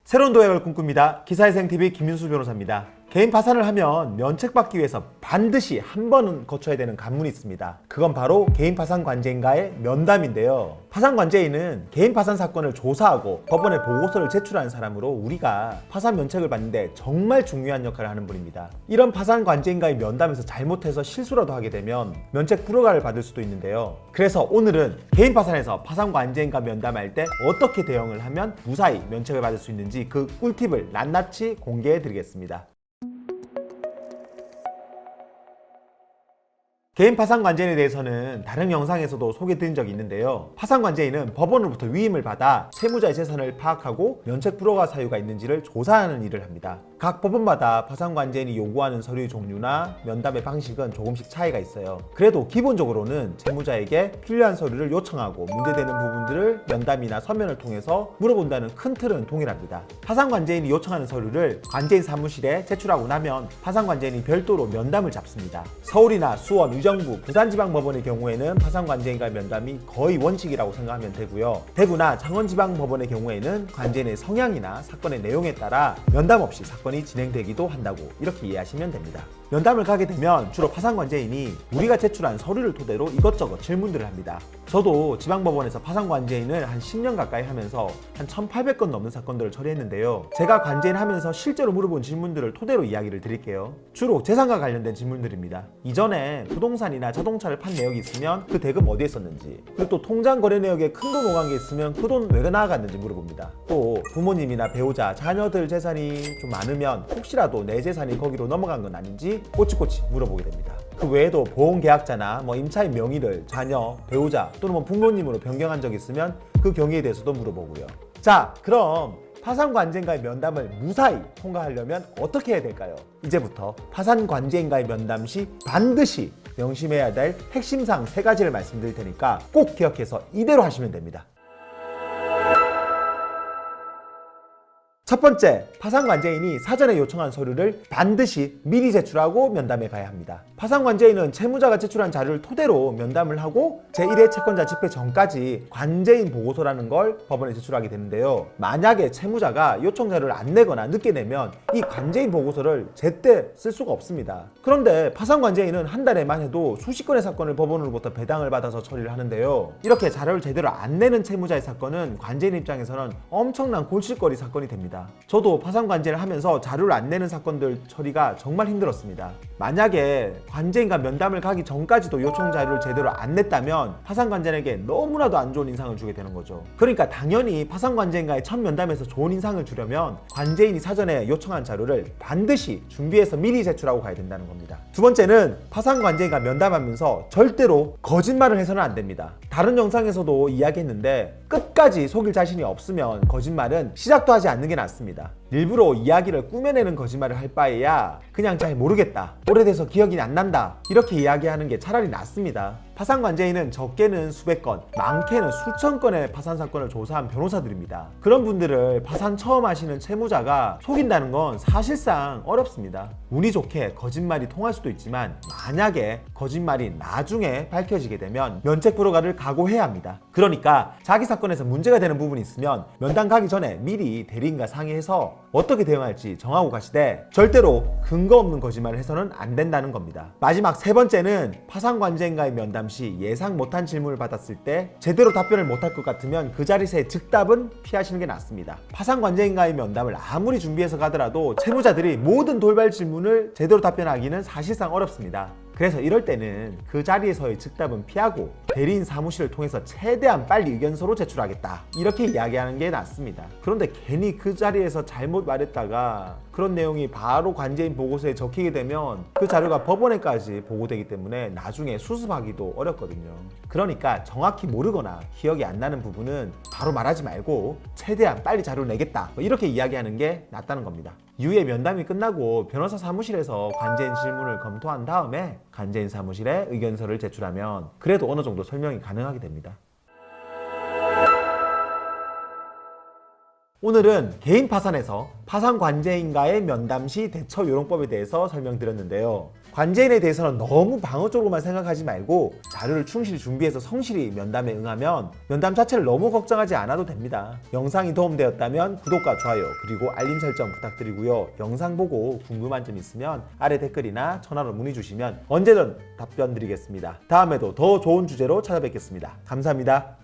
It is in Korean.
새로운 도약을 꿈꿉니다. 기사회생TV 김윤수 변호사입니다. 개인 파산을 하면 면책받기 위해서 반드시 한 번은 거쳐야 되는 관문이 있습니다. 그건 바로 개인 파산 관제인과의 면담인데요. 파산 관제인은 개인 파산 사건을 조사하고 법원에 보고서를 제출하는 사람으로 우리가 파산 면책을 받는데 정말 중요한 역할을 하는 분입니다. 이런 파산 관제인과의 면담에서 잘못해서 실수라도 하게 되면 면책 불허가를 받을 수도 있는데요. 그래서 오늘은 개인 파산에서 파산 관제인과 면담할 때 어떻게 대응을 하면 무사히 면책을 받을 수 있는지 그 꿀팁을 낱낱이 공개해 드리겠습니다. 개인 파산 관제인에 대해서는 다른 영상에서도 소개드린 적이 있는데요. 파산 관제인은 법원으로부터 위임을 받아 채무자의 재산을 파악하고 면책 불허가 사유가 있는지를 조사하는 일을 합니다. 각 법원마다 파산 관제인이 요구하는 서류의 종류나 면담의 방식은 조금씩 차이가 있어요. 그래도 기본적으로는 채무자에게 필요한 서류를 요청하고 문제되는 부분들을 면담이나 서면을 통해서 물어본다는 큰 틀은 동일합니다. 파산 관제인이 요청하는 서류를 관제인 사무실에 제출하고 나면 파산 관제인이 별도로 면담을 잡습니다. 서울이나 수원, 의정부, 부산지방법원의 경우에는 파산 관제인과의 면담이 거의 원칙이라고 생각하면 되고요. 대구나 창원지방법원의 경우에는 관제인의 성향이나 사건의 내용에 따라 면담 없이 사건이 진행되기도 한다고 이렇게 이해하시면 됩니다. 면담을 가게 되면 주로 파산 관제인이 우리가 제출한 서류를 토대로 이것저것 질문들을 합니다. 저도 지방법원에서 파산 관제인을 한 10년 가까이 하면서 한 1,800건 넘는 사건들을 처리했는데요. 제가 관제인 하면서 실제로 물어본 질문들을 토대로 이야기를 드릴게요. 주로 재산과 관련된 질문들입니다. 이전에 부동산이나 자동차를 판 내역이 있으면 그 대금 어디에 썼는지, 그리고 또 통장 거래 내역에 큰 돈 오간 게 있으면 그 돈 왜 나아갔는지 물어봅니다. 또 부모님이나 배우자, 자녀들 재산이 좀 많으면 혹시라도 내 재산이 거기로 넘어간 건 아닌지 꼬치꼬치 물어보게 됩니다. 그 외에도 보험계약자나 임차인 명의를 자녀, 배우자 또는 부모님으로 변경한 적이 있으면 그 경위에 대해서도 물어보고요. 자, 그럼 파산 관제인과의 면담을 무사히 통과하려면 어떻게 해야 될까요? 이제부터 파산 관제인과의 면담 시 반드시 명심해야 될 핵심사항 3가지를 말씀드릴 테니까 꼭 기억해서 이대로 하시면 됩니다. 첫 번째, 파산 관제인이 사전에 요청한 서류를 반드시 미리 제출하고 면담에 가야 합니다. 파산 관제인은 채무자가 제출한 자료를 토대로 면담을 하고 제1회 채권자 집행 전까지 관제인 보고서라는 걸 법원에 제출하게 되는데요. 만약에 채무자가 요청 자료를 안 내거나 늦게 내면 이 관제인 보고서를 제때 쓸 수가 없습니다. 그런데 파산 관제인은 한 달에만 해도 수십 건의 사건을 법원으로부터 배당을 받아서 처리를 하는데요. 이렇게 자료를 제대로 안 내는 채무자의 사건은 관제인 입장에서는 엄청난 골칫거리 사건이 됩니다. 저도 파산 관제를 하면서 자료를 안 내는 사건들 처리가 정말 힘들었습니다. 만약에 관제인과 면담을 가기 전까지도 요청 자료를 제대로 안 냈다면 파산 관제인에게 너무나도 안 좋은 인상을 주게 되는 거죠. 그러니까 당연히 파산 관제인과의 첫 면담에서 좋은 인상을 주려면 관제인이 사전에 요청한 자료를 반드시 준비해서 미리 제출하고 가야 된다는 겁니다. 두 번째는 파산 관제인과 면담하면서 절대로 거짓말을 해서는 안 됩니다. 다른 영상에서도 이야기했는데 끝까지 속일 자신이 없으면 거짓말은 시작도 하지 않는 게 낫습니다. 일부러 이야기를 꾸며내는 거짓말을 할 바에야 그냥 잘 모르겠다, 오래돼서 기억이 안 난다 이렇게 이야기하는 게 차라리 낫습니다. 파산 관제인은 적게는 수백 건, 많게는 수천 건의 파산 사건을 조사한 변호사들입니다. 그런 분들을 파산 처음 하시는 채무자가 속인다는 건 사실상 어렵습니다. 운이 좋게 거짓말이 통할 수도 있지만 만약에 거짓말이 나중에 밝혀지게 되면 면책 불허가를 각오해야 합니다. 그러니까 자기 사건에서 문제가 되는 부분이 있으면 면담 가기 전에 미리 대리인과 상의해서 어떻게 대응할지 정하고 가시되 절대로 근거 없는 거짓말을 해서는 안 된다는 겁니다. 마지막 세 번째는 파산 관제인과의 면담 시 예상 못한 질문을 받았을 때 제대로 답변을 못할 것 같으면 그 자리에서의 즉답은 피하시는 게 낫습니다. 파산 관제인과의 면담을 아무리 준비해서 가더라도 채무자들이 모든 돌발 질문을 제대로 답변하기는 사실상 어렵습니다. 그래서 이럴 때는 그 자리에서의 즉답은 피하고 대리인 사무실을 통해서 최대한 빨리 의견서로 제출하겠다 이렇게 이야기하는 게 낫습니다. 그런데 괜히 그 자리에서 잘못 말했다가 그런 내용이 바로 관제인 보고서에 적히게 되면 그 자료가 법원에까지 보고되기 때문에 나중에 수습하기도 어렵거든요. 그러니까 정확히 모르거나 기억이 안 나는 부분은 바로 말하지 말고 최대한 빨리 자료를 내겠다 이렇게 이야기하는 게 낫다는 겁니다. 이후에 면담이 끝나고 변호사 사무실에서 관제인 질문을 검토한 다음에 관제인 사무실에 의견서를 제출하면 그래도 어느 정도 설명이 가능하게 됩니다. 오늘은 개인 파산에서 파산 관제인과의 면담 시 대처 요령법에 대해서 설명드렸는데요. 관제인에 대해서는 너무 방어적으로만 생각하지 말고 자료를 충실히 준비해서 성실히 면담에 응하면 면담 자체를 너무 걱정하지 않아도 됩니다. 영상이 도움되었다면 구독과 좋아요 그리고 알림 설정 부탁드리고요. 영상 보고 궁금한 점 있으면 아래 댓글이나 전화로 문의 주시면 언제든 답변 드리겠습니다. 다음에도 더 좋은 주제로 찾아뵙겠습니다. 감사합니다.